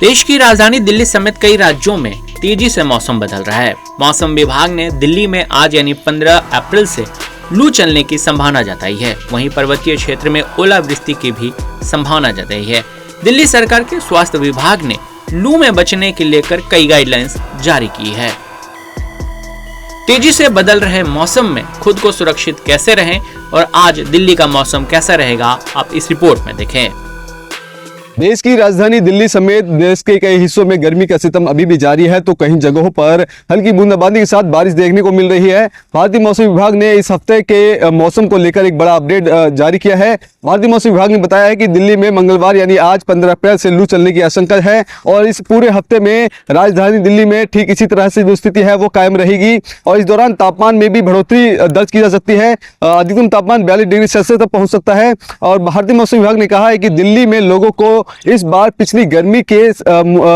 देश की राजधानी दिल्ली समेत कई राज्यों में तेजी से मौसम बदल रहा है। मौसम विभाग ने दिल्ली में आज यानी 15 अप्रैल से लू चलने की संभावना जताई है। वहीं पर्वतीय क्षेत्र में ओलावृष्टि की भी संभावना जताई है। दिल्ली सरकार के स्वास्थ्य विभाग ने लू में बचने के लेकर कई गाइडलाइंस जारी की है। तेजी से बदल रहे मौसम में खुद को सुरक्षित कैसे रहें और आज दिल्ली का मौसम कैसा रहेगा, आप इस रिपोर्ट में देखें। देश की राजधानी दिल्ली समेत देश के कई हिस्सों में गर्मी का सितम अभी भी जारी है, तो कहीं जगहों पर हल्की बूंदाबांदी के साथ बारिश देखने को मिल रही है। भारतीय मौसम विभाग ने इस हफ्ते के मौसम को लेकर एक बड़ा अपडेट जारी किया है। भारतीय मौसम विभाग ने बताया है कि दिल्ली में मंगलवार यानी आज 15 अप्रैल से लू चलने की आशंका है और इस पूरे हफ्ते में राजधानी दिल्ली में ठीक इसी तरह से जो स्थिति है वो कायम रहेगी और इस दौरान तापमान में भी बढ़ोतरी दर्ज की जा सकती है। अधिकतम तापमान 42 डिग्री सेल्सियस तक पहुंच सकता है और भारतीय मौसम विभाग ने कहा है कि दिल्ली में लोगों को इस बार पिछली गर्मी के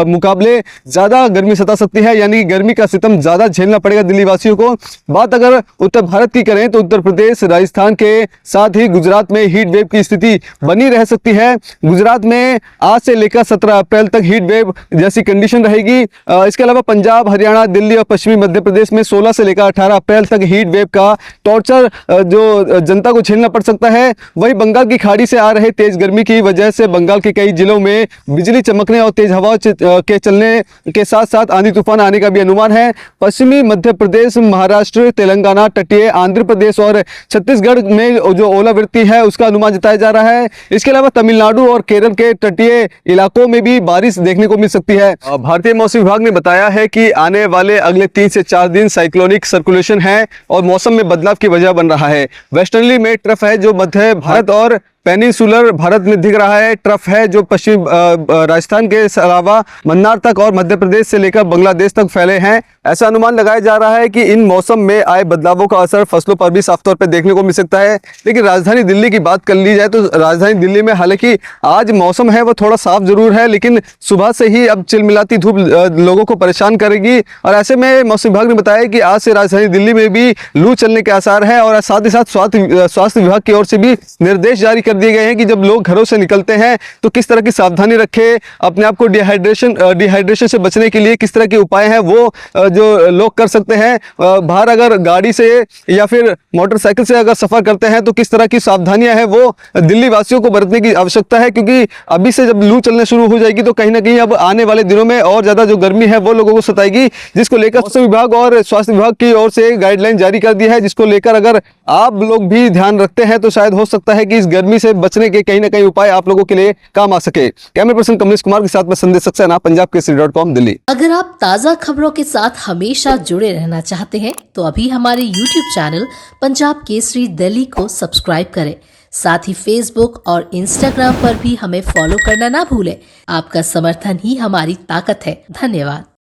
मुकाबले ज्यादा गर्मी सता सकती है, यानी गर्मी का सितम ज्यादा झेलना पड़ेगा दिल्ली वासियों को। बात अगर उत्तर भारत की करें तो उत्तर प्रदेश, राजस्थान के साथ ही गुजरात में हीट वेव की स्थिति बनी रह सकती है। गुजरात में आज से लेकर 17 अप्रैल तक हीट वेव जैसी कंडीशन रहेगी। इसके अलावा पंजाब, हरियाणा, दिल्ली और पश्चिमी मध्य प्रदेश में 16 से लेकर 18 अप्रैल तक हीट वेव का टॉर्चर जो जनता को झेलना पड़ सकता है। वहीं बंगाल की खाड़ी से आ रहे तेज गर्मी की वजह से बंगाल के कई जिलों में बिजली चमकने और तेज हवा के चलने के साथ साथ आंधी तूफान आने का भी अनुमान है। पश्चिमी मध्य प्रदेश, महाराष्ट्र, तेलंगाना, तटीय आंध्र प्रदेश और छत्तीसगढ़ में जो ओलावृष्टि है उसका अनुमान जताया जा रहा है। इसके अलावा तमिलनाडु और केरल के तटीय इलाकों में भी बारिश देखने को मिल सकती है। भारतीय मौसम विभाग ने बताया है कि आने वाले अगले 3 से 4 दिन साइक्लोनिक सर्कुलेशन है और मौसम में बदलाव की वजह बन रहा है। वेस्टर्नली में ट्रफ है जो मध्य भारत और पेनिनसुलर भारत में दिख रहा है। ट्रफ है जो पश्चिम राजस्थान के अलावा मन्नार तक और मध्य प्रदेश से लेकर बांग्लादेश तक फैले हैं। ऐसा अनुमान लगाया जा रहा है कि इन मौसम में आए बदलावों का असर फसलों पर भी साफ तौर पर देखने को मिल सकता है। लेकिन राजधानी दिल्ली की बात कर ली जाए तो राजधानी दिल्ली में हालांकि आज मौसम है वो थोड़ा साफ जरूर है, लेकिन सुबह से ही अब चिलमिलाती धूप लोगों को परेशान करेगी और ऐसे में मौसम विभाग ने बताया कि आज से राजधानी दिल्ली में भी लू चलने के आसार है और साथ ही साथ स्वास्थ्य विभाग की ओर से भी निर्देश जारी दिए गए हैं कि जब लोग घरों से निकलते हैं तो किस तरह की सावधानी रखें, अपने आप को डिहाइड्रेशन से बचने के लिए किस तरह के उपाय हैं वो जो लोग कर सकते हैं। बाहर अगर गाड़ी से या फिर मोटरसाइकिल से अगर सफर करते हैं तो किस तरह की सावधानियां हैं वो दिल्ली वासियों को बरतने की आवश्यकता है, क्योंकि अभी से जब लू चलने शुरू हो जाएगी तो कहीं ना कहीं अब आने वाले दिनों में और ज्यादा जो गर्मी है वो लोगों को सताएगी, जिसको लेकर मौसम विभाग और स्वास्थ्य विभाग की ओर से गाइडलाइन जारी कर दी है, जिसको लेकर अगर आप लोग भी ध्यान रखते हैं तो शायद हो सकता है कि इस गर्मी से बचने के कहीं ना कहीं उपाय आप लोगों के लिए काम आ सके। कैमरा पर्सन कमलेश कुमार के साथ मैं संदेश सक्सेना, punjabkesari.com, दिल्ली। अगर आप ताज़ा खबरों के साथ हमेशा जुड़े रहना चाहते हैं तो अभी हमारे YouTube चैनल पंजाब केसरी दिल्ली को सब्सक्राइब करें। साथ ही Facebook और Instagram पर भी हमें फॉलो करना ना भूलें। आपका समर्थन ही हमारी ताकत है। धन्यवाद।